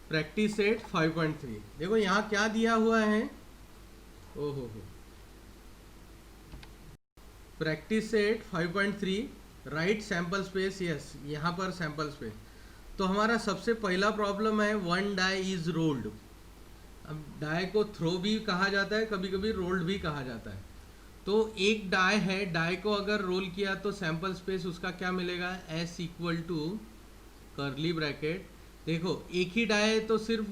Practice set 5.3। देखो यहाँ क्या दिया हुआ है, ओहो हो, practice set 5.3 right sample space, yes यहाँ पर सैंपल स्पेस। तो हमारा सबसे पहला प्रॉब्लम है वन डाई इज रोल्ड। अब डाई को थ्रो भी कहा जाता है, कभी कभी रोल्ड भी कहा जाता है। तो एक डाई है, डाई को अगर रोल किया तो सैंपल स्पेस उसका क्या मिलेगा, S equal to curly bracket. देखो एक ही डाई है तो सिर्फ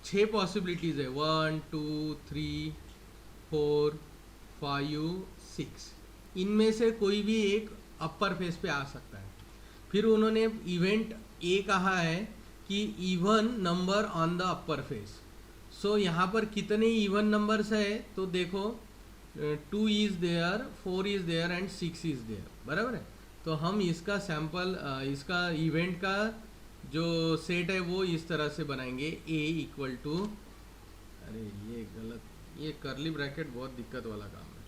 6 पॉसिबिलिटीज है, 1 2 3 4 5 6। इनमें से कोई भी एक अपर फेस पे आ सकता है। फिर उन्होंने इवेंट ए कहा है कि even number on the upper face. So यहाँ पर कितने इवन नंबर्स है, तो देखो 2 is there, 4 is there and 6 is there, बराबर है। तो हम इसका सैंपल इसका इवेंट का जो सेट है वो इस तरह से बनाएंगे, ए इक्वल टू, अरे ये गलत, ये करली ब्रैकेट बहुत दिक्कत वाला काम है,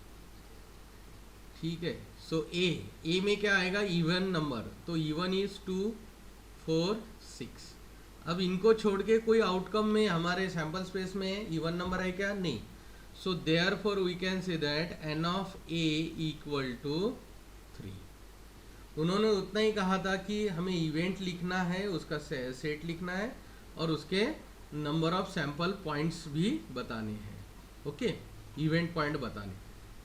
ठीक है। सो ए में क्या आएगा, इवन नंबर, तो इवन इज 2 4 6। अब इनको छोड़ के कोई आउटकम में हमारे सैंपल स्पेस में इवन नंबर है क्या, नहीं। So therefore we can say that n of A equal to 3। उन्होंने उतना ही कहा था कि हमें इवेंट लिखना है, उसका सेट लिखना है और उसके नंबर ऑफ सैंपल पॉइंट्स भी बताने हैं, ओके, इवेंट पॉइंट बताने।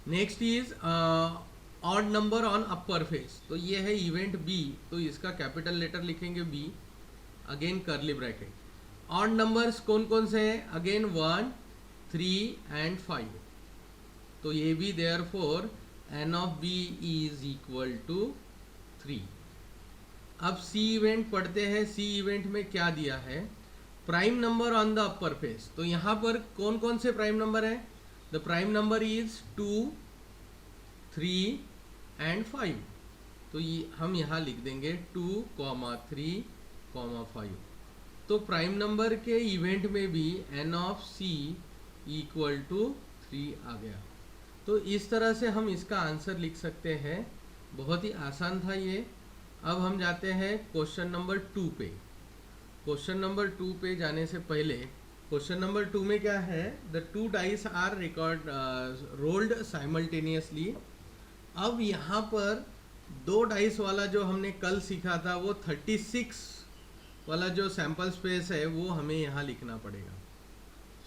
Next is odd number on upper face, तो ये है इवेंट बी, तो इसका कैपिटल लेटर लिखेंगे B, again curly bracket. Odd numbers कौन कौन से हैं, अगेन 1 3 एंड 5, तो ये भी therefore n of B is equal to 3। अब सी इवेंट पढ़ते हैं, सी इवेंट में क्या दिया है, prime number on the upper face. तो यहाँ पर कौन कौन से प्राइम नंबर है, the prime number is 2 3 and 5। तो ये हम यहाँ लिख देंगे 2 3 5। तो प्राइम नंबर के इवेंट में भी n of C equal to 3 आ गया। तो इस तरह से हम इसका आंसर लिख सकते हैं, बहुत ही आसान था ये। अब हम जाते हैं क्वेश्चन नंबर 2 पे। क्वेश्चन नंबर 2 पे जाने से पहले, क्वेश्चन नंबर 2 में क्या है, the 2 dice are rolled simultaneously. अब यहाँ पर 2 डाइस वाला जो हमने कल सीखा था, वो 36 वाला जो सैंपल स्पेस है वो हमें यहाँ लिखना पड़ेगा।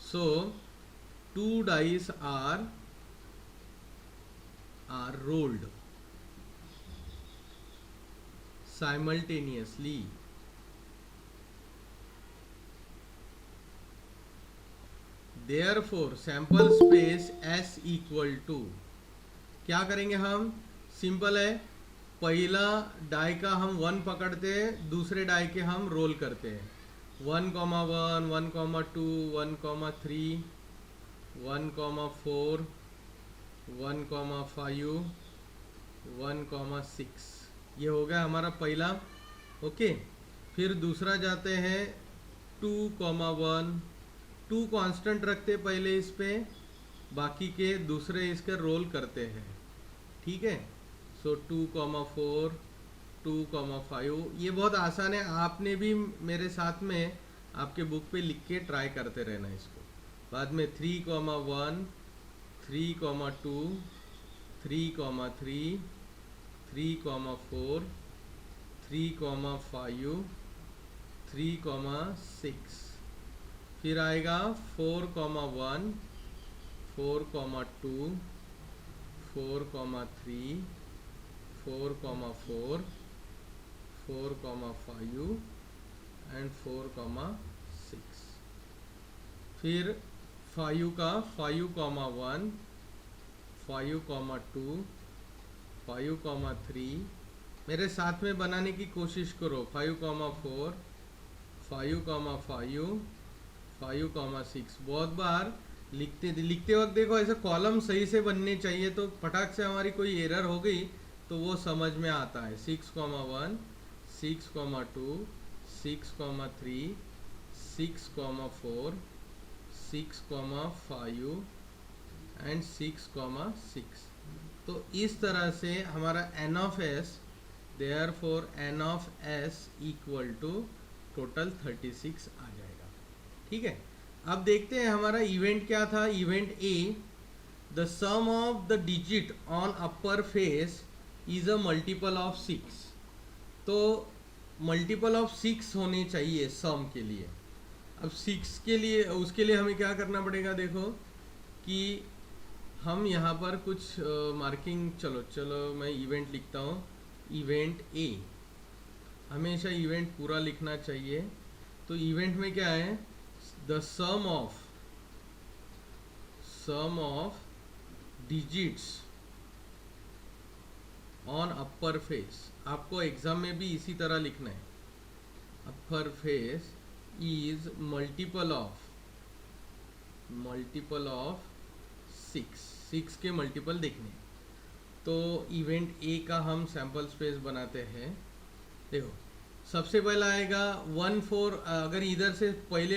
So 2 dice are rolled simultaneously. Therefore sample space S equal to, क्या करेंगे हम, सिंपल है, पहला डाई का हम 1 पकड़ते हैं, दूसरे डाई के हम रोल करते हैं, 1 1 1 2 1 3 1 4 1 5 1 6। ये हो गया हमारा पहला, ओके। फिर दूसरा जाते हैं 2 1, 2 कांस्टेंट रखते पहले इस पे, बाकी के दूसरे इसके रोल करते हैं, ठीक है। सो 2 4 2 5, ये बहुत आसान है, आपने भी मेरे साथ में आपके बुक पे लिख के ट्राई करते रहना इसको। बाद में 3 1 3 2 3 3 3 4 3 5 3 6। फिर आएगा 4 1 4 2 4 3 4 4 4 5 एंड 4 6। फिर 5 का 5 1 5 2 5 3, मेरे साथ में बनाने की कोशिश करो, 5 4 5 5 5 6। बहुत बार लिखते वक्त देखो ऐसे कॉलम सही से बनने चाहिए, तो फटाक से हमारी कोई एरर हो गई तो वो समझ में आता है। 6 1 6 2 6 3 6 4 6 5 एंड 6 6। तो इस तरह से हमारा n of S, therefore n of S equal to total 36 आ जाएगा। ठीक है, अब देखते हैं हमारा इवेंट क्या था। Event A, the sum of the digit on upper face is a multiple of 6। तो मल्टीपल ऑफ 6 होने चाहिए सम के लिए। अब 6 के लिए, उसके लिए हमें क्या करना पड़ेगा, देखो कि हम यहाँ पर कुछ मार्किंग, चलो मैं इवेंट लिखता हूँ। इवेंट ए, हमेशा इवेंट पूरा लिखना चाहिए। तो इवेंट में क्या है, the sum of digits on upper face. आपको एग्जाम में भी इसी तरह लिखना है, upper face is multiple of 6 के मल्टीपल देखने। तो इवेंट ए का हम सैम्पल स्पेस बनाते हैं। देखो सबसे पहला आएगा 1 4। अगर इधर से पहले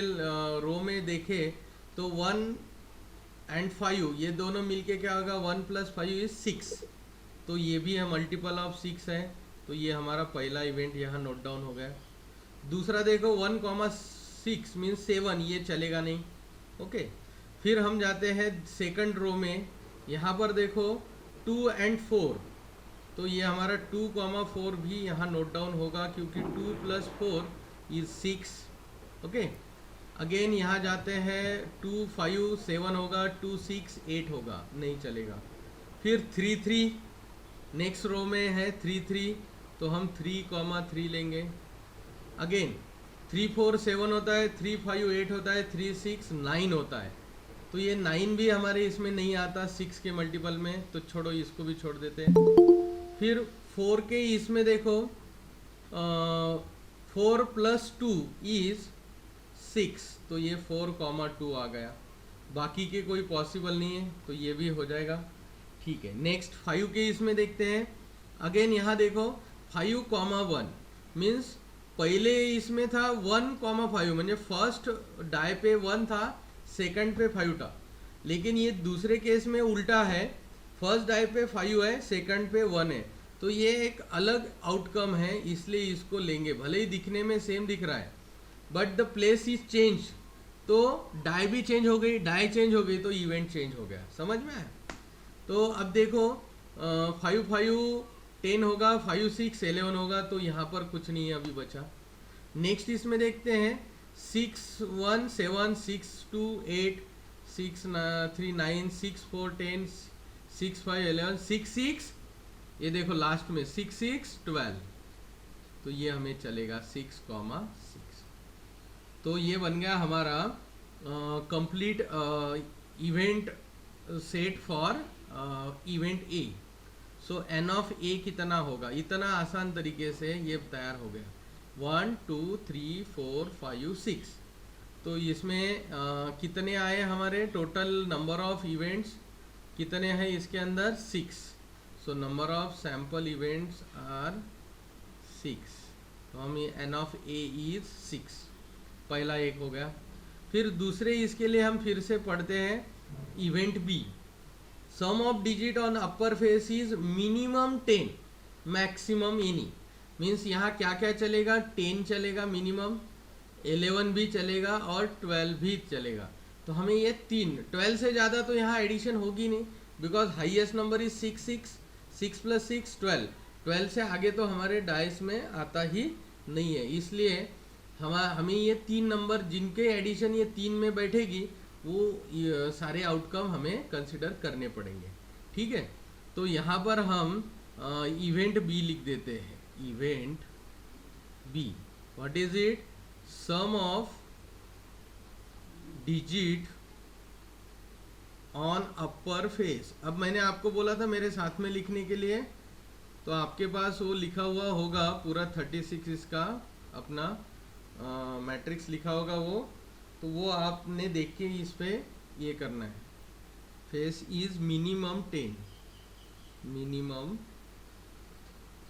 रो में देखे तो 1 and 5 ये दोनों मिलके क्या होगा, 1 + 5 इज 6। तो ये भी है मल्टीपल ऑफ 6 है। तो ये हमारा पहला इवेंट यहाँ नोट डाउन हो गया। दूसरा देखो 1,6 मीन्स 7, ये चलेगा नहीं। ओके, फिर हम जाते हैं सेकंड रो में। यहाँ पर देखो 2 and 4, तो ये हमारा 2,4 भी यहाँ नोट डाउन होगा, क्योंकि 2 + 4 इज 6। ओके, अगेन यहाँ जाते हैं 2 5 7 होगा, 2 6 8 होगा, नहीं चलेगा। फिर 3 3, नेक्स्ट रो में है 3 3, तो हम 3,3 लेंगे। अगेन 3 4 7 होता है, 3 5 8 होता है, 3 6 9 होता है। तो ये 9 भी हमारे इसमें नहीं आता 6 के मल्टीपल में, तो छोड़ो, इसको भी छोड़ देते हैं। फिर 4 के इसमें देखो 4 + 2 इज 6, तो ये 4,2 आ गया। बाकी के कोई पॉसिबल नहीं है, तो ये भी हो जाएगा। ठीक है, नेक्स्ट 5 के इसमें देखते हैं। अगेन यहाँ देखो 5,1 मीन्स पहले इसमें था 1,5, म्हणजे फर्स्ट डाय पे 1 था, सेकंड पे 5 था। लेकिन ये दूसरे केस में उल्टा है, फर्स्ट डाय पे 5 है, सेकंड पे 1 है। तो ये एक अलग आउटकम है, इसलिए इसको लेंगे। भले ही दिखने में सेम दिख रहा है, but the place is change. तो डाय भी चेंज हो गई, डाय चेंज हो गई, तो इवेंट चेंज हो गया। समझ में आया? तो अब देखो 5 5 10 होगा, 5 6 11 होगा, तो यहाँ पर कुछ नहीं है अभी बचा। नेक्स्ट इसमें देखते हैं 6 1 7 6 2 8 6 3 9 6 4 10 6 5 11 6 6, ये देखो लास्ट में 6 6 12, तो ये हमें चलेगा 6,6। तो ये बन गया हमारा complete event set for event A. So n of A कितना होगा, इतना आसान तरीके से ये तैयार हो गया। 1 2 3 4 5 6। तो इसमें कितने आए हमारे, टोटल नंबर ऑफ इवेंट्स कितने हैं इसके अंदर, 6। So number of sample events are 6। तो हम ये एन ऑफ ए इज 6, पहला एक हो गया। फिर दूसरे इसके लिए हम फिर से पढ़ते हैं event B. Sum of digit on upper face is minimum 10 maximum any. Means यहाँ क्या क्या चलेगा, 10 चलेगा मिनिमम, 11 भी चलेगा और 12 भी चलेगा। तो हमें ये 3, 12 से ज़्यादा तो यहाँ एडिशन होगी नहीं, बिकॉज हाईएस्ट नंबर इज 6 6, 6 + 6 12। 12 से आगे तो हमारे डाइस में आता ही नहीं है, इसलिए हमें ये 3 नंबर जिनके एडिशन ये 3 में बैठेगी, वो सारे आउटकम हमें कंसिडर करने पड़ेंगे। ठीक है, तो यहाँ पर हम इवेंट बी लिख देते हैं। Event B, what is it, sum of digit on upper face. अब मैंने आपको बोला था मेरे साथ में लिखने के लिए, तो आपके पास वो लिखा हुआ होगा पूरा 36 इसका अपना मैट्रिक्स लिखा होगा तो वो आपने देख के इस पे ये करना है। फेस इज मिनिमम 10, मिनिमम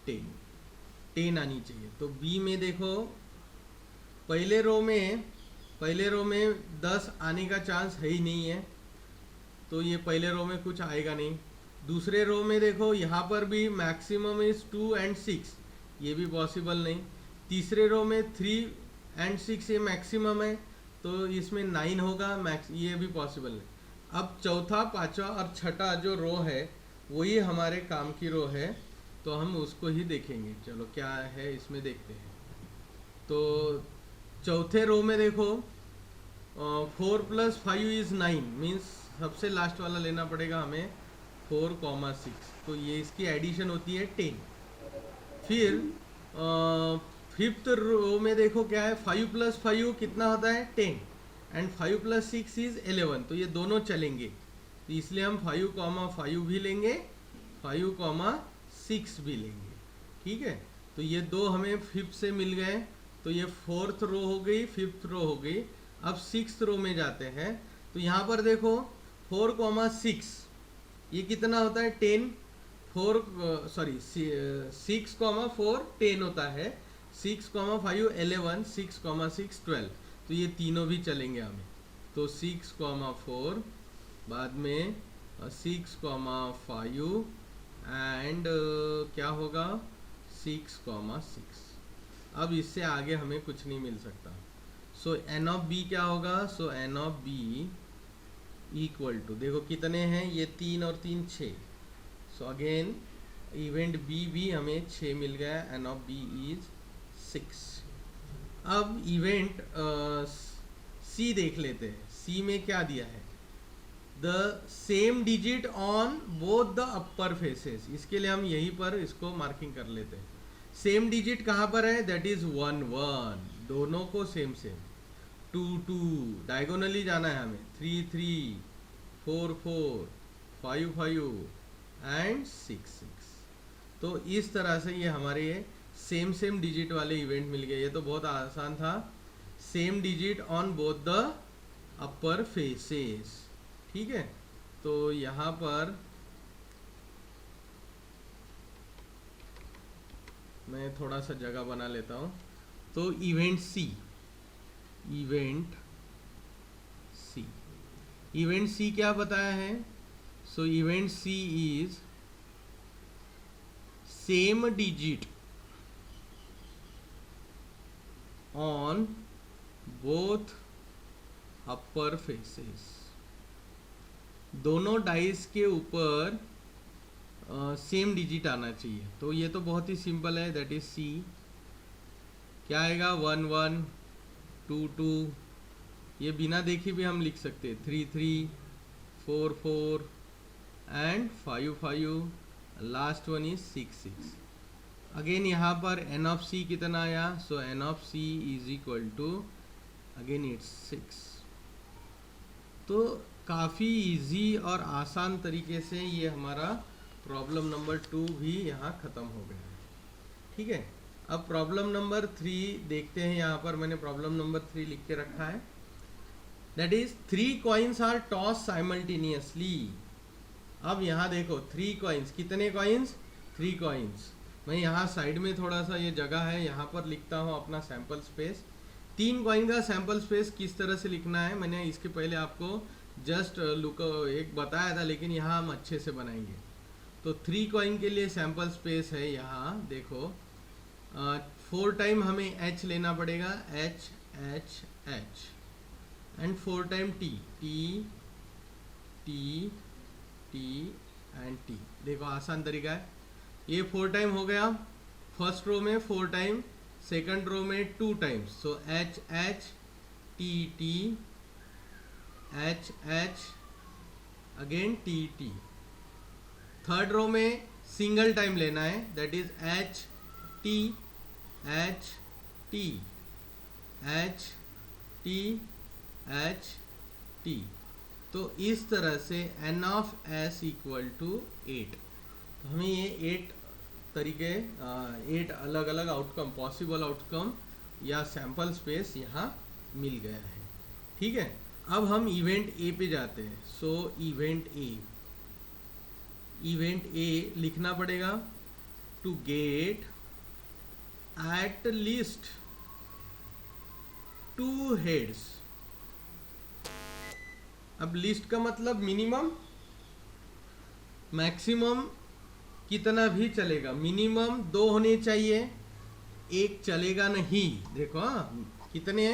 10 आनी चाहिए। तो बी में देखो पहले रो में 10 आने का चांस है ही नहीं है, तो ये पहले रो में कुछ आएगा नहीं। दूसरे रो में देखो यहाँ पर भी मैक्सिमम इज 2 and 6, ये भी पॉसिबल नहीं। तीसरे रो में 3 and 6 ये मैक्सिमम है, तो इसमें 9 होगा मैक्स, ये भी पॉसिबल है। अब चौथा, पांचवा और छठा जो रो है वही हमारे काम की रो है, तो हम उसको ही देखेंगे। चलो क्या है इसमें देखते हैं। तो चौथे रो में देखो 4 + 5 इज़ 9, मीन्स सबसे लास्ट वाला लेना पड़ेगा हमें 4,6, तो ये इसकी एडिशन होती है 10। फिर फिफ्थ रो में देखो क्या है, 5 + 5 कितना होता है 10, एंड 5 + 6 इज़ 11, तो ये दोनों चलेंगे, तो इसलिए हम 5,5 भी लेंगे, 5,6 भी लेंगे। ठीक है, तो ये दो हमें फिफ्थ से मिल गए, तो ये फोर्थ रो हो गई, फिफ्थ रो हो गई। अब सिक्स्थ रो में जाते हैं, तो यहाँ पर देखो 4,6 ये कितना होता है 10, 6,4 10 होता है, 6,5 11, 6,6 12, तो ये तीनों भी चलेंगे हमें। तो 6,4 बाद में 6,5 एंड क्या होगा 6,6। अब इससे आगे हमें कुछ नहीं मिल सकता। सो एन ऑफ बी क्या होगा, so n of B equal to, देखो कितने हैं ये 3 और 3 6, सो अगेन इवेंट बी भी हमें 6 मिल गया, एन ऑफ बी इज 6। अब इवेंट सी देख लेते हैं। सी में क्या दिया है, the same digit on both the upper faces, इसके लिए हम यहीं पर इसको मार्किंग कर लेते हैं। सेम डिजिट कहाँ पर है, दैट इज 1 1, दोनों को सेम सेम। 2 2 डायगोनली जाना है हमें, 3 3 4 4 5 5 एंड 6 6। तो इस तरह से ये हमारे सेम सेम डिजिट वाले इवेंट मिल गए। ये तो बहुत आसान था, same digit on both the upper faces. ठीक है, तो यहाँ पर मैं थोड़ा सा जगह बना लेता हूँ। तो इवेंट सी, इवेंट सी क्या बताया है, so event C is same digit on both upper faces, दोनों डाइस के ऊपर सेम डिजिट आना चाहिए। तो ये तो बहुत ही सिंपल है, दैट इज सी। क्या आएगा 1 1 2 2, ये बिना देखे भी हम लिख सकते हैं, 3 3 4 4 and 5 5, last one is 6 6। Again यहाँ पर एन ऑफ सी कितना आया, so n of C is equal to again it's 6। तो काफ़ी इजी और आसान तरीके से ये हमारा प्रॉब्लम नंबर 2 भी यहाँ ख़त्म हो गया है। ठीक है, अब प्रॉब्लम नंबर 3 देखते हैं। यहाँ पर मैंने प्रॉब्लम नंबर 3 लिख के रखा है, that is 3 coins are tossed simultaneously. अब यहाँ देखो 3 कॉइन्स, कितने कॉइन्स 3 कॉइन्स। मैं यहाँ साइड में थोड़ा सा ये जगह है, यहाँ पर लिखता हूँ अपना सैम्पल स्पेस। 3 कॉइन का सैम्पल स्पेस किस तरह से लिखना है मैंने इसके पहले आपको जस्ट लुक एक बताया था, लेकिन यहाँ हम अच्छे से बनाएंगे। तो 3 कॉइन के लिए सैम्पल स्पेस है, यहाँ देखो 4 टाइम हमें h लेना पड़ेगा, h h h, and 4 time t t t t and t। देखो आसान तरीका है, ये 4 टाइम हो गया फर्स्ट रो में, 4 टाइम सेकंड रो में 2 times, so h h t t h h again t t। Third row में सिंगल टाइम लेना है, that is h t h t h t h t। तो इस तरह से n of s equal to 8। तो हमें ये 8 तरीके 8 अलग अलग आउटकम, पॉसिबल आउटकम या सैंपल स्पेस यहाँ मिल गया है। ठीक है, अब हम इवेंट ए पे जाते हैं। सो इवेंट ए लिखना पड़ेगा, to get at least 2 heads. अब लिस्ट का मतलब मिनिमम, मैक्सिमम कितना भी चलेगा, मिनिमम 2 होने चाहिए, एक चलेगा नहीं। देखो हाँ, कितने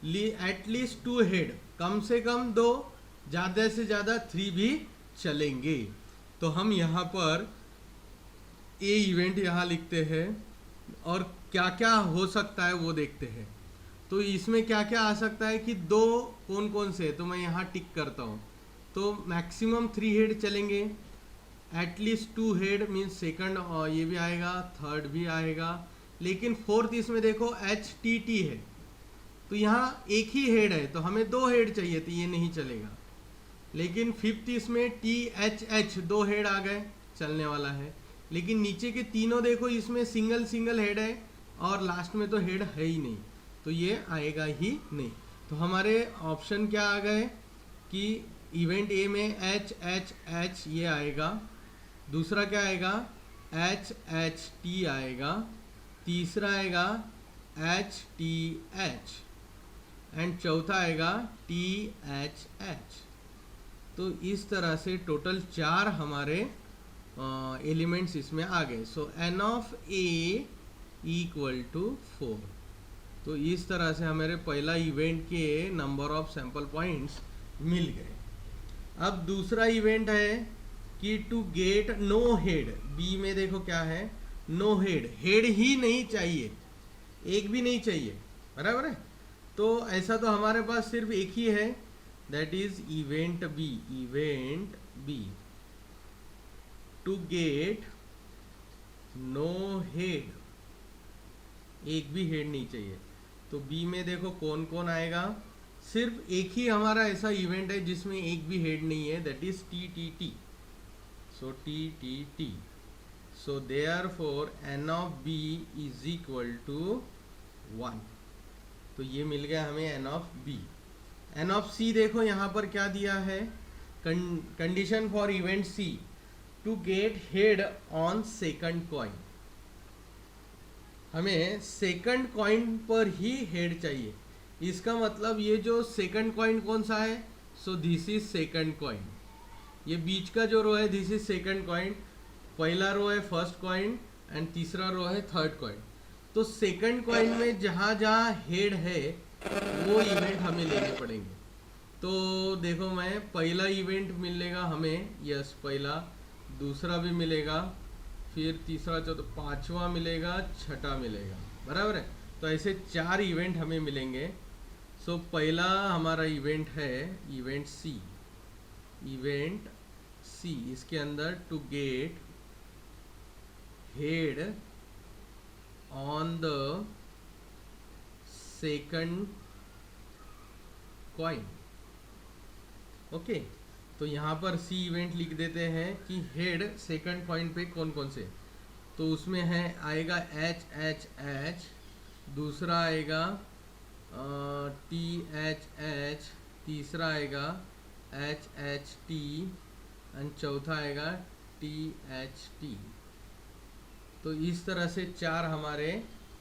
एटलीस्ट 2 हेड, कम से कम 2, ज़्यादा से ज़्यादा 3 भी चलेंगे। तो हम यहाँ पर ए इवेंट यहाँ लिखते हैं और क्या क्या हो सकता है वो देखते हैं। तो इसमें क्या क्या आ सकता है कि 2 कौन कौन से, तो मैं यहाँ टिक करता हूँ। तो मैक्सिमम 3 हेड चलेंगे, एटलीस्ट 2 हेड मीन्स सेकंड, और ये भी आएगा, थर्ड भी आएगा। लेकिन फोर्थ इसमें देखो HTT है, तो यहाँ एक ही हेड है, तो हमें 2 हेड चाहिए, तो ये नहीं चलेगा। लेकिन फिफ्थ इसमें THH 2 हेड आ गए, चलने वाला है। लेकिन नीचे के तीनों देखो इसमें सिंगल सिंगल हेड है और लास्ट में तो हेड है ही नहीं, तो ये आएगा ही नहीं। तो हमारे ऑप्शन क्या आ गए कि इवेंट ए में HHH ये आएगा, दूसरा क्या आएगा HHT आएगा, तीसरा आएगा HTH एंड चौथा आएगा THH। तो इस तरह से टोटल 4 हमारे एलिमेंट्स इसमें आ गए। So n of A equal to 4। तो इस तरह से हमारे पहला इवेंट के नंबर ऑफ सैंपल पॉइंट्स मिल गए। अब दूसरा इवेंट है कि to get no head, B में देखो क्या है, नो हेड, हेड ही नहीं चाहिए, एक भी नहीं चाहिए, बराबर है। तो ऐसा तो हमारे पास सिर्फ एक ही है, that is event B. Event B to get no head, एक भी हेड नहीं चाहिए। तो बी में देखो कौन कौन आएगा, सिर्फ एक ही हमारा ऐसा इवेंट है जिसमें एक भी हेड नहीं है, that is TTT। So TTT, so therefore n of B is equal to 1। तो ये मिल गया हमें n of B। n of C देखो यहाँ पर क्या दिया है, condition for event C to get head on second coin. हमें सेकंड कॉइन पर ही हेड चाहिए, इसका मतलब ये जो सेकंड कॉइन कौन सा है, so this is second coin. ये बीच का जो रो है दिस इज सेकंड कॉइन, पहला रो है फर्स्ट कॉइन एंड तीसरा रो है थर्ड कॉइन। तो सेकंड कॉइन में जहाँ जहाँ हेड है वो इवेंट हमें लेने पड़ेंगे। तो देखो मैं पहला इवेंट मिलेगा हमें, यस पहला, दूसरा भी मिलेगा, फिर तीसरा, चौथा, पांचवा मिलेगा, छठा मिलेगा, बराबर है। तो ऐसे 4 इवेंट हमें मिलेंगे। सो पहला हमारा इवेंट है इवेंट सी। इवेंट सी इसके अंदर to get head on the second coin. Okay, तो यहाँ पर सी इवेंट लिख देते हैं कि हेड सेकंड कॉइन पे कौन कौन से। तो उसमें है आएगा HHH, दूसरा आएगा THH, तीसरा आएगा HHT एंड चौथा आएगा THT। तो इस तरह से 4 हमारे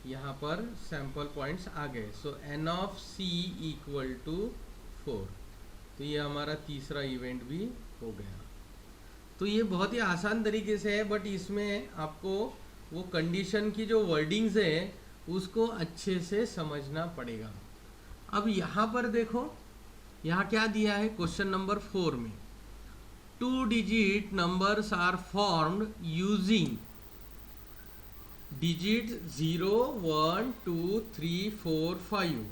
यहाँ पर सैंपल पॉइंट्स आ गए। So n of C equal to 4। तो ये हमारा तीसरा इवेंट भी हो गया। तो ये बहुत ही आसान तरीके से है, बट इसमें आपको वो कंडीशन की जो वर्डिंग्स है उसको अच्छे से समझना पड़ेगा। अब यहाँ पर देखो, यहाँ क्या दिया है क्वेश्चन नंबर 4 में, 2 digit numbers are formed using digit 0, 1, 2, 3, 4, 5।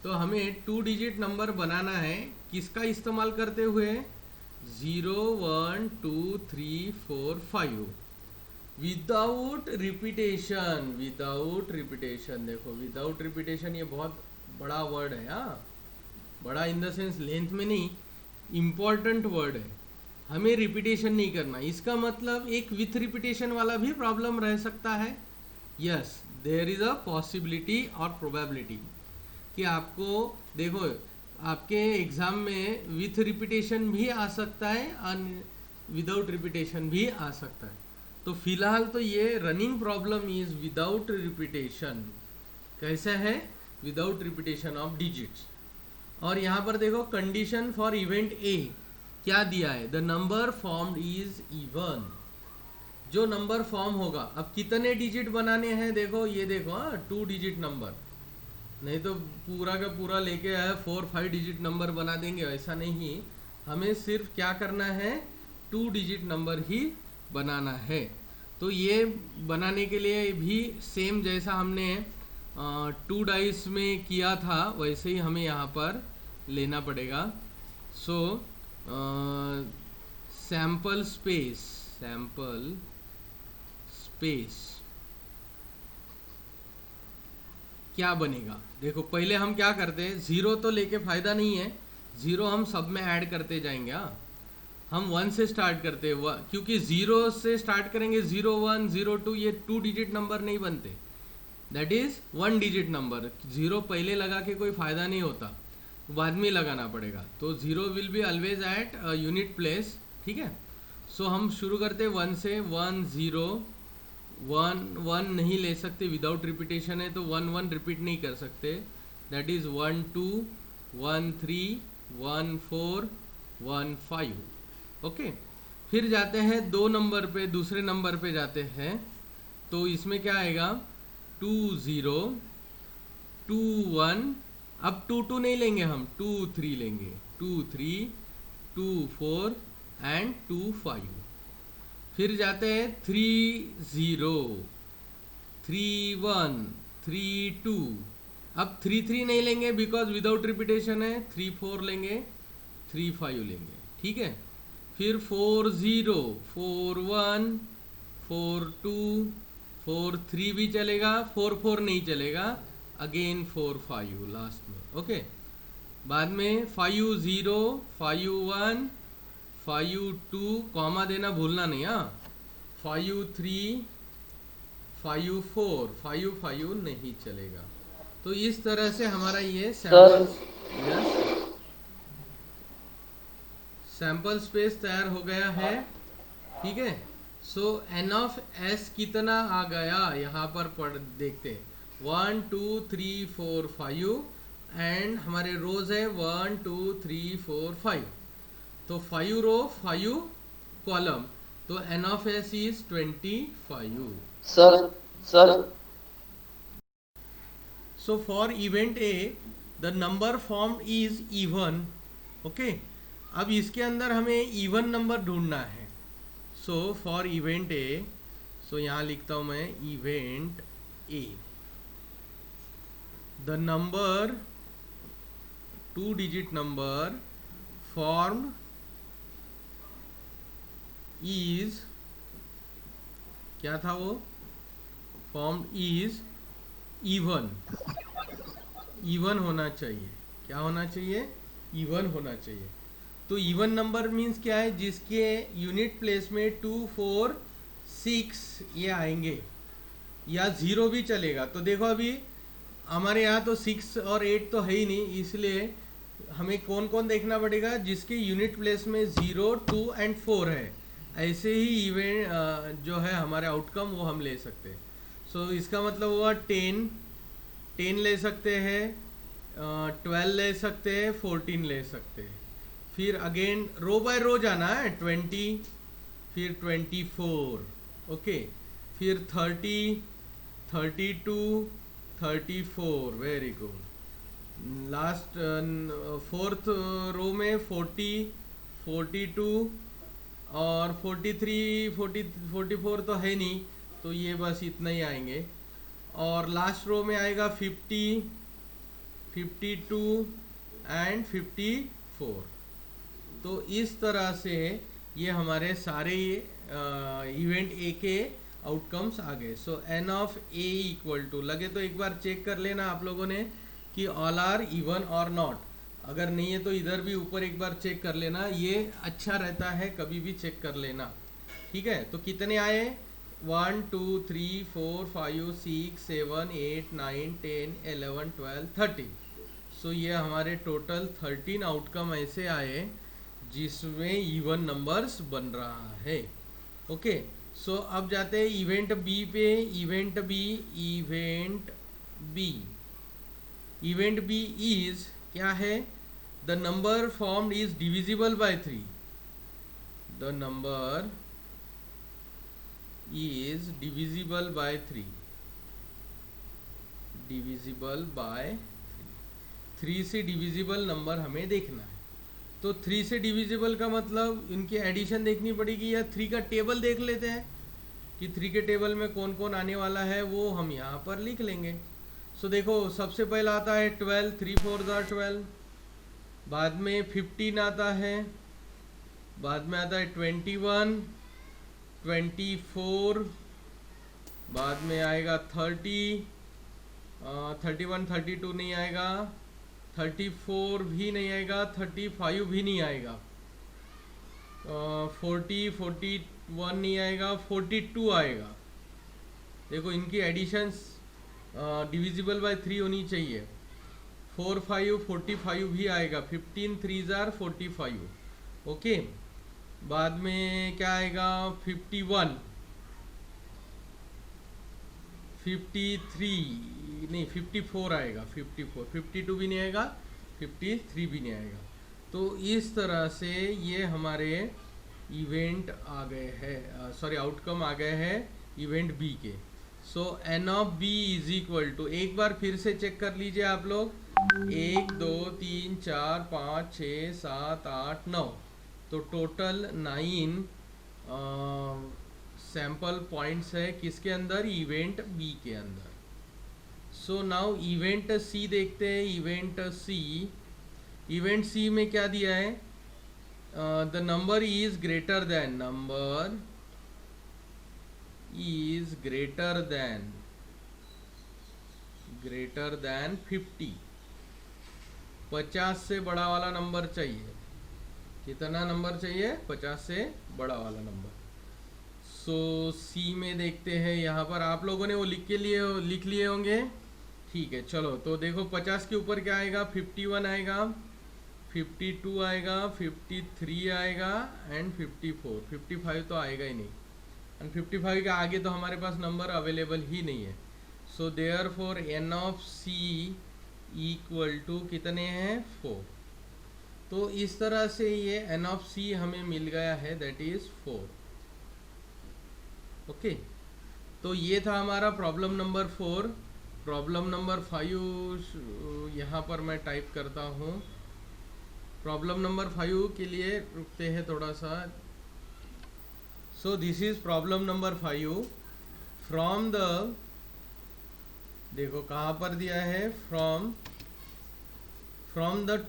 तो हमें 2 डिजिट नंबर बनाना है, किसका इस्तेमाल करते हुए, 0, 1, 2, 3, 4, 5, विदाउट रिपीटेशन। विदाउट रिपीटेशन, देखो विदाउट रिपीटेशन ये बहुत बड़ा वर्ड है, हाँ, बड़ा इन द सेंस लेंथ में नहीं, इम्पॉर्टेंट वर्ड है। हमें रिपीटेशन नहीं करना, इसका मतलब एक विथ रिपीटेशन वाला भी प्रॉब्लम रह सकता है। Yes, there is a possibility और प्रोबेबिलिटी कि आपको देखो आपके एग्जाम में विथ रिपीटेशन भी आ सकता है और विदाउट रिपीटेशन भी आ सकता है। तो फिलहाल तो ये running problem is without repetition. कैसा है, विदाउट रिपीटेशन ऑफ डिजिट्स। और यहाँ पर देखो कंडीशन फॉर इवेंट ए क्या दिया है, the number formed is even. जो नंबर फॉर्म होगा, अब कितने डिजिट बनाने हैं देखो, ये देखो 2 डिजिट नंबर, नहीं तो पूरा का पूरा लेके आया 4-5 डिजिट नंबर बना देंगे, ऐसा नहीं। हमें सिर्फ क्या करना है, 2 डिजिट नंबर ही बनाना है। तो ये बनाने के लिए भी सेम जैसा हमने 2 डाइस में किया था वैसे ही हमें यहाँ पर लेना पड़ेगा। सो सैम्पल स्पेस क्या बनेगा। देखो पहले हम क्या करते हैं, ज़ीरो तो लेके फ़ायदा नहीं है, ज़ीरो हम सब में ऐड करते जाएंगे। हाँ, हम 1 से स्टार्ट करते हैं, क्योंकि 0 से स्टार्ट करेंगे, 01 02 ये 2 डिजिट नंबर नहीं बनते, that is 1 digit number. Zero पहले लगा के कोई फ़ायदा नहीं होता, बाद में लगाना पड़ेगा। तो zero will be always at unit place, ठीक है। सो हम शुरू करते हैं 1 से, 1 0 1 1 नहीं ले सकते, विदाउट रिपीटेशन है तो 1 1 रिपीट नहीं कर सकते, दैट इज़ 1 2 1 3 1 4 1 5। ओके, फिर जाते हैं 2 नंबर पे, दूसरे नंबर पे जाते हैं, तो इसमें क्या आएगा, 2 0 2 1। अब 2 2 नहीं लेंगे हम, 2 3 लेंगे, 2 3 2 4 एंड 2 5। फिर जाते हैं 3 0 3 1 3 2। अब 3 3 नहीं लेंगे बिकॉज विदाउट रिपीटेशन है, 3 4 लेंगे, 3 5 लेंगे, ठीक है। फिर 4 0 4 1 4 2 4 3 भी चलेगा, 4 4 नहीं चलेगा, अगेन 4 5 लास्ट में। ओके, बाद में 5 0 5 1 5 2, कॉमा देना भूलना नहीं। हाँ, 5 3 5 4 5 5 नहीं चलेगा। तो इस तरह से हमारा ये सर सैंपल स्पेस तैयार हो गया है, ठीक है। सो एन ऑफ एस कितना आ गया यहाँ पर पढ़ देखते हैं, 1 2 3 4 5 एंड हमारे रोज है 1 2 3 4 5। तो 5 रो 5 कॉलम, तो n of S is 25। Sir sir So for event A, the number formed is even. Okay, अब इसके अंदर हमें इवन नंबर ढूंढना है। सो फॉर इवेंट ए, सो यहाँ लिखता हूँ मैं event A, the number 2 digit number formed is, क्या था वो, फॉर्म्ड इज इवन। इवन होना चाहिए, क्या होना चाहिए, इवन होना चाहिए। तो इवन नंबर मीन्स क्या है, जिसके यूनिट प्लेस में 2 4 6 ये आएंगे, या 0 भी चलेगा। तो देखो अभी हमारे यहाँ तो 6 और 8 तो है ही नहीं, इसलिए हमें कौन कौन देखना पड़ेगा, जिसके यूनिट प्लेस में 0 2 एंड 4 है। ऐसे ही इवेंट जो है हमारे आउटकम वो हम ले सकते हैं। सो इसका मतलब हुआ 10 ले सकते हैं, 12 ले सकते हैं, 14 ले सकते हैं। फिर अगेन रो बाय रो जाना है, 20, फिर 24, ओके, फिर 30 32 34, वेरी गुड। लास्ट 4th रो में 40 42 और 43 44 तो है नहीं, तो ये बस इतना ही आएंगे। और लास्ट रो में आएगा 50 52 एंड 54। तो इस तरह से ये हमारे सारे इवेंट ए के आउटकम्स आ गए। So n of A equal to, लगे तो एक बार चेक कर लेना आप लोगों ने कि ऑल आर इवन और नॉट। अगर नहीं है तो इधर भी ऊपर एक बार चेक कर लेना, ये अच्छा रहता है, कभी भी चेक कर लेना, ठीक है। तो कितने आए, 1 2 3 4 5 6 7 8 9 10 11 12 13। सो ये हमारे टोटल 13 आउटकम ऐसे आए जिसमें इवन नंबर्स बन रहा है। ओके, सो अब जाते हैं इवेंट बी पे। इवेंट बी इज क्या है, the number formed is divisible by 3। The number is divisible by 3, divisible by 3 से डिविजिबल नंबर हमें देखना है। तो 3 से डिविजिबल का मतलब इनकी एडिशन देखनी पड़ेगी, या 3 का टेबल देख लेते हैं कि 3 के टेबल में कौन कौन आने वाला है, वो हम यहाँ पर लिख लेंगे। सो देखो सबसे पहला आता है 12, 3 4 12, बाद में 15 आता है, बाद में आता है 21, 24, बाद में आएगा 30, 31 32 नहीं आएगा, 34 भी नहीं आएगा, 35 भी नहीं आएगा, 40 41 नहीं आएगा, 42 आएगा। देखो इनकी एडिशंस डिविजिबल बाय 3 होनी चाहिए। 4 5 45 भी आएगा, 15 3 45। ओके, बाद में क्या आएगा 51, 53 नहीं 54 आएगा, 54 52 भी नहीं आएगा, 53 भी नहीं आएगा। तो इस तरह से ये हमारे इवेंट आ गए हैं, सॉरी आउटकम आ गए हैं इवेंट बी के। So n of B is equal to, एक बार फिर से चेक कर लीजिए आप लोग, 1 2 3 4 5 6 7 8 9, तो टोटल 9 सैंपल पॉइंट्स है किसके अंदर, इवेंट बी के अंदर। सो नाउ इवेंट सी देखते हैं। इवेंट सी में क्या दिया है, the number is greater than, number is greater than 50, 50 से बड़ा वाला नंबर चाहिए। कितना नंबर चाहिए, 50 से बड़ा वाला नंबर। सो सी में देखते हैं, यहाँ पर आप लोगों ने वो लिख लिए होंगे, ठीक है। चलो तो देखो 50 के ऊपर क्या आएगा, 51 आएगा, 52 आएगा, 53 आएगा एंड 54, 55 तो आएगा ही नहीं, एंड 55 के आगे तो हमारे पास नंबर अवेलेबल ही नहीं है। So therefore n of C equal to कितने हैं, 4। तो इस तरह से ये एन ऑफ सी हमें मिल गया है, दैट इज 4। ओके, तो ये था हमारा प्रॉब्लम नंबर 4। प्रॉब्लम नंबर 5 यहाँ पर मैं टाइप करता हूँ। प्रॉब्लम नंबर 5 के लिए रुकते हैं थोड़ा सा। So this is problem number 5 from the, देखो कहाँ पर दिया है, from the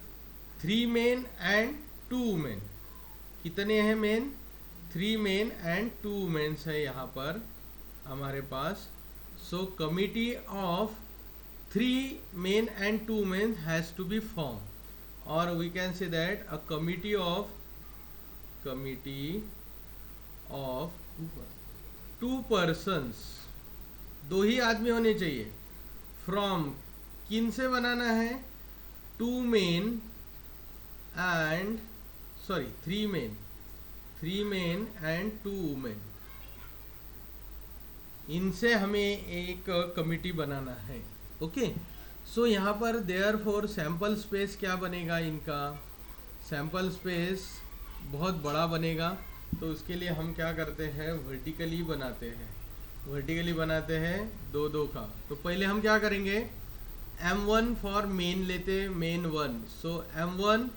3 men and 2 women. कितने हैं मेन, 3 मेन एंड 2 वुमेन्स है यहाँ पर हमारे पास। So committee of 3 men and 2 women has to be form, और we can say that a committee of 2 persons, 2 ही आदमी होने चाहिए। फ्रॉम किन से बनाना है, 2 men and, sorry 3 men and 2 women, इनसे हमें एक कमिटी बनाना है। ओके, सो यहाँ पर देयरफॉर सैंपल स्पेस क्या बनेगा, इनका सैंपल स्पेस बहुत बड़ा बनेगा। तो उसके लिए हम क्या करते हैं, वर्टिकली बनाते हैं 2 का। तो पहले हम क्या करेंगे, M1 फॉर मेन लेते, मेन 1, सो M1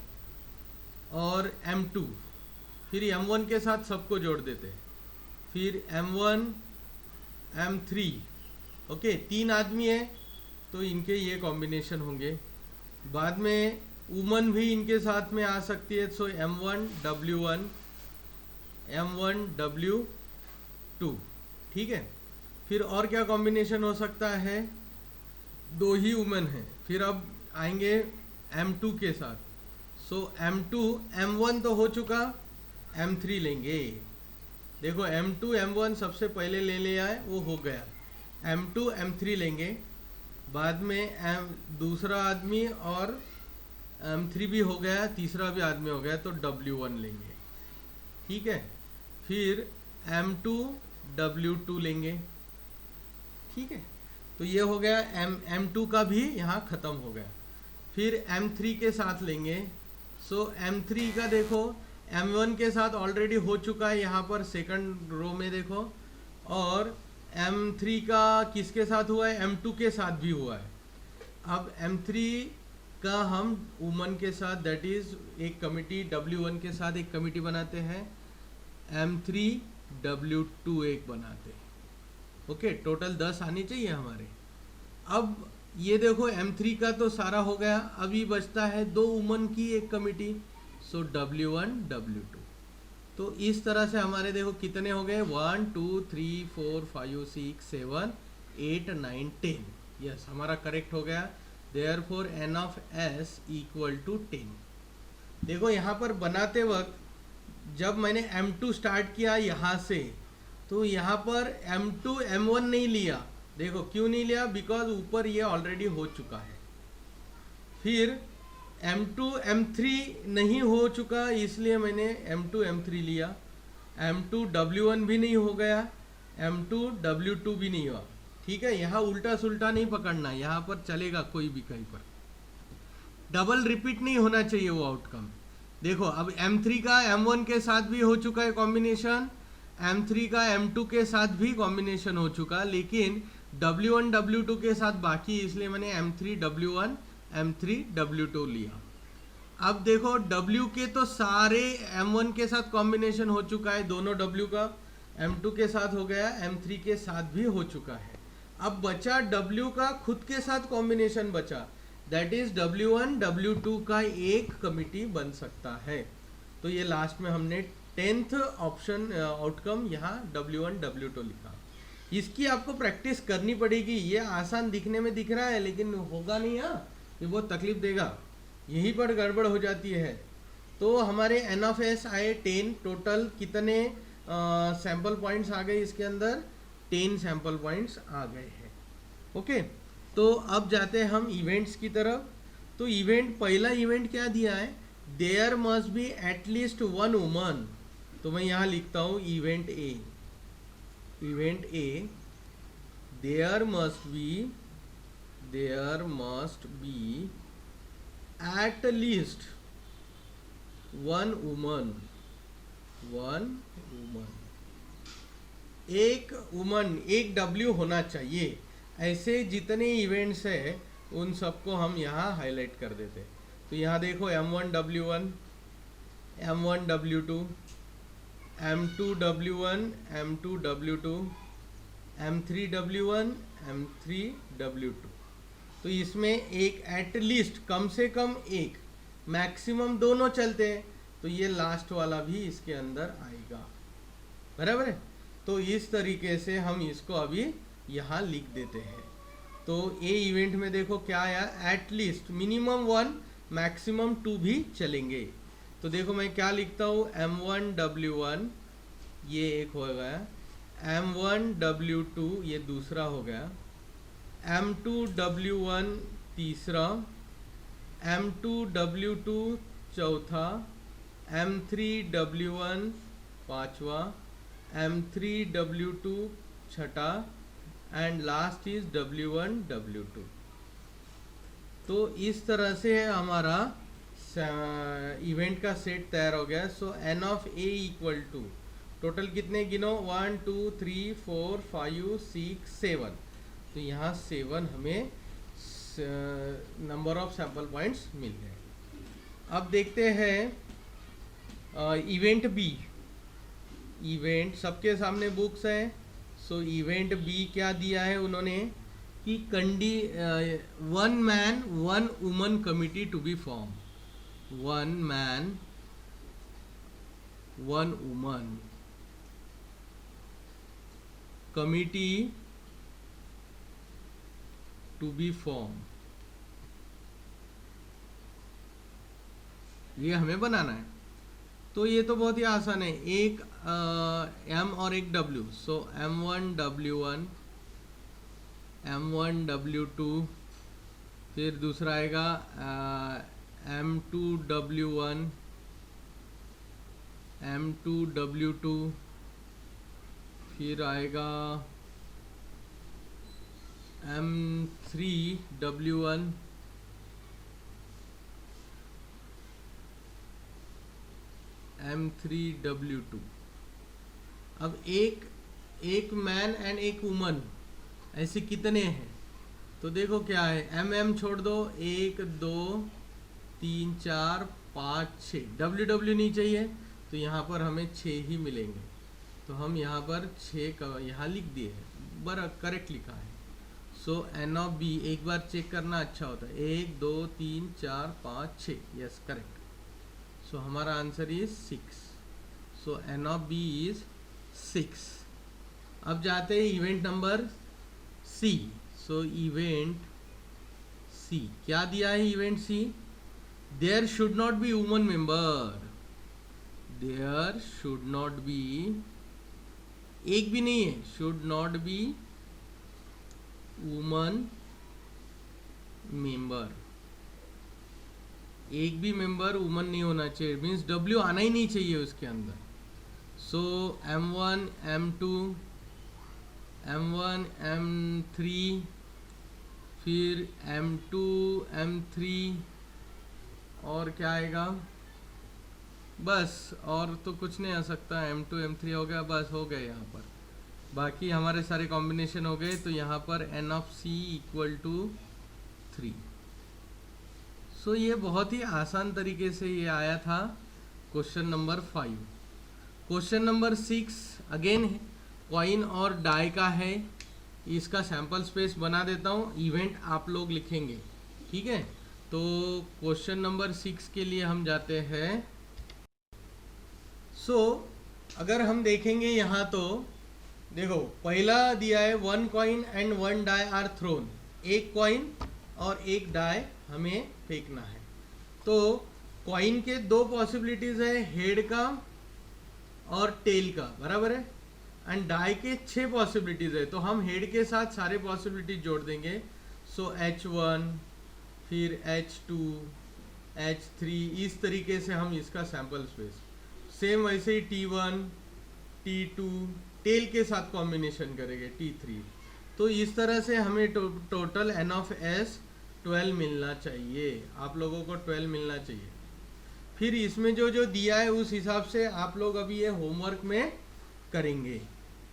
और M2, फिर M1 के साथ सबको जोड़ देते, फिर M1 M3। ओके, 3 आदमी है तो इनके ये कॉम्बिनेशन होंगे। बाद में वुमन भी इनके साथ में आ सकती है, सो M1 W1, M1 W2, ठीक है। फिर और क्या कॉम्बिनेशन हो सकता है, 2 ही वुमन है, फिर अब आएंगे M2 के साथ, सो M2 M1 तो हो चुका, M3 लेंगे। देखो M2 M1 सबसे पहले ले लिया है, वो हो गया, M2 M3 लेंगे, बाद में दूसरा आदमी और M3 भी हो गया, तीसरा भी आदमी हो गया, तो W1 लेंगे, ठीक है। फिर M2 W2 लेंगे, ठीक है। तो ये हो गया, M2 का भी यहाँ ख़त्म हो गया। फिर M3 के साथ लेंगे, सो M3 का देखो M1 के साथ ऑलरेडी हो चुका है यहाँ पर सेकंड रो में देखो, और M3 का किसके साथ हुआ है, M2 के साथ भी हुआ है। अब M3 का हम वुमन के साथ दैट इज एक कमिटी W1 के साथ एक कमिटी बनाते हैं, M3 W2 एक बनाते हैं। ओके, टोटल 10 आनी चाहिए हमारे। अब ये देखो M3 का तो सारा हो गया, अभी बचता है 2 वुमन की एक कमिटी, सो W1 W2। तो इस तरह से हमारे देखो कितने हो गए, 1 2 3 4 5 6 7 8 9 10। यस, हमारा करेक्ट हो गया। Therefore n of s equal to 10। देखो यहाँ पर बनाते वक्त जब मैंने M2 स्टार्ट किया यहाँ से, तो यहाँ पर M2 M1 नहीं लिया। देखो क्यों नहीं लिया, बिकॉज ऊपर ये ऑलरेडी हो चुका है। फिर M2 M3 नहीं हो चुका, इसलिए मैंने M2 M3 लिया। M2 W1 भी नहीं हो गया, M2 W2 भी नहीं हुआ। ठीक है, यहाँ उल्टा सुल्टा नहीं पकड़ना, यहाँ पर चलेगा कोई भी कहीं पर। डबल रिपीट नहीं होना चाहिए वो आउटकम। देखो अब M3 का M1 के साथ भी हो चुका है कॉम्बिनेशन, M3 का M2 के साथ भी कॉम्बिनेशन हो चुका, लेकिन W1 W2 के साथ बाकी, इसलिए मैंने M3 W1 M3 W2 लिया। अब देखो W के तो सारे M1 के साथ कॉम्बिनेशन हो चुका है, दोनों W का M2 के साथ हो गया, M3 के साथ भी हो चुका है। अब बचा W का खुद के साथ कॉम्बिनेशन बचा, दैट इज W1 W2 का एक कमिटी बन सकता है। तो ये लास्ट में हमने 10th ऑप्शन आउटकम यहाँ W1 W2 लिखा। इसकी आपको प्रैक्टिस करनी पड़ेगी। ये आसान दिखने में दिख रहा है लेकिन होगा नहीं, ये बहुत तकलीफ देगा, यहीं पर गड़बड़ हो जाती है। तो हमारे n ऑफ s आए 10। टोटल कितने सैंपल पॉइंट्स आ गए इसके अंदर, 10 सैंपल पॉइंट्स आ गए हैं। ओके, तो अब जाते हैं हम इवेंट्स की तरफ। तो इवेंट, पहला इवेंट क्या दिया है, there must be at least 1 woman. तो मैं यहाँ लिखता हूँ event A. Event A, there must be at least one woman। एक वुमन, एक W होना चाहिए। ऐसे जितने इवेंट्स है उन सबको हम यहाँ हाईलाइट कर देते हैं। तो यहाँ देखो M1 W1, M1 W2, M2 W1, M2 W2, M3 W1, M3 W2। तो इसमें एक एटलीस्ट, कम से कम एक, मैक्सिमम दोनों चलते हैं, तो ये लास्ट वाला भी इसके अंदर आएगा, बराबर है। तो इस तरीके से हम इसको अभी यहाँ लिख देते हैं। तो ए इवेंट में देखो क्या आया, एटलीस्ट, मिनिमम 1, मैक्सिमम 2 भी चलेंगे। तो देखो मैं क्या लिखता हूँ, M1 W1 ये एक हो गया, M1 W2 ये दूसरा हो गया, M2 W1 तीसरा, M2 W2 चौथा, M3 W1 पांचवा, M3 W2 छठा, and last is W1 W2। तो इस तरह से हमारा इवेंट का सेट तैयार हो गया। So n of a equal to, total कितने गिनो, 1 2 3 4 5 6 7। तो यहाँ 7 हमें नंबर ऑफ सैंपल पॉइंट्स मिल गए। अब देखते हैं इवेंट बी। इवेंट सबके सामने बुक्स है। सो इवेंट बी क्या दिया है उन्होंने कि 1 man 1 woman committee to be form. 1 man 1 woman committee to be form, ये हमें बनाना है। तो ये तो बहुत ही आसान है, एक M और एक W। सो M1 W1, M1 W2, फिर दूसरा आएगा M2 W1, M2 W2, फिर आएगा M3 W1, M3 W2। अब एक मैन एंड एक वुमन, ऐसे कितने हैं? तो देखो क्या है, एम एम छोड़ दो, 1 2 3 4 5 6, डब्ल्यू डब्ल्यू नहीं चाहिए तो यहाँ पर हमें 6 ही मिलेंगे। तो हम यहाँ पर 6 का यहाँ लिख दिए हैं, बरा करेक्ट लिखा है। सो एन ऑफ बी, एक बार चेक करना अच्छा होता है, 1 2 3 4 5 6, यस करेक्ट। सो हमारा answer is 6। So n of B is 6। अब जाते हैं event number C. So event C क्या दिया है, event C, there should not be woman member, there should not be, एक भी नहीं है, should not be woman member, एक भी मेंबर वुमन नहीं होना चाहिए, मीन्स डब्ल्यू आना ही नहीं चाहिए उसके अंदर। सो M1 M2 M1 M3 फिर M2 M3 और क्या आएगा, बस और तो कुछ नहीं आ सकता, M2 M3 हो गया, बस हो गया यहाँ पर, बाकी हमारे सारे कॉम्बिनेशन हो गए। तो यहाँ पर N of C equal to 3। सो ये बहुत ही आसान तरीके से ये आया था question number 5। Question number 6 again coin और डाई का है, इसका सैंपल स्पेस बना देता हूँ, इवेंट आप लोग लिखेंगे, ठीक है। तो क्वेश्चन नंबर 6 के लिए हम जाते हैं। सो अगर हम देखेंगे यहाँ तो देखो पहला दिया है 1 coin and 1 die are thrown, एक कॉइन और एक डाई हमें फेंकना है। तो कॉइन के 2 पॉसिबिलिटीज है, हेड का और टेल का, बराबर है, एंड डाई के 6 पॉसिबिलिटीज है। तो हम हेड के साथ सारे पॉसिबिलिटीज जोड़ देंगे। सो H1 फिर H2 H3, इस तरीके से हम इसका सैंपल स्पेस, सेम वैसे ही T1 T2 टेल के साथ कॉम्बिनेशन करेंगे T3। तो इस तरह से हमें टोटल N ऑफ S 12 मिलना चाहिए, आप लोगों को 12 मिलना चाहिए। फिर इसमें जो जो दिया है उस हिसाब से आप लोग अभी ये होमवर्क में करेंगे,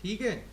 ठीक है।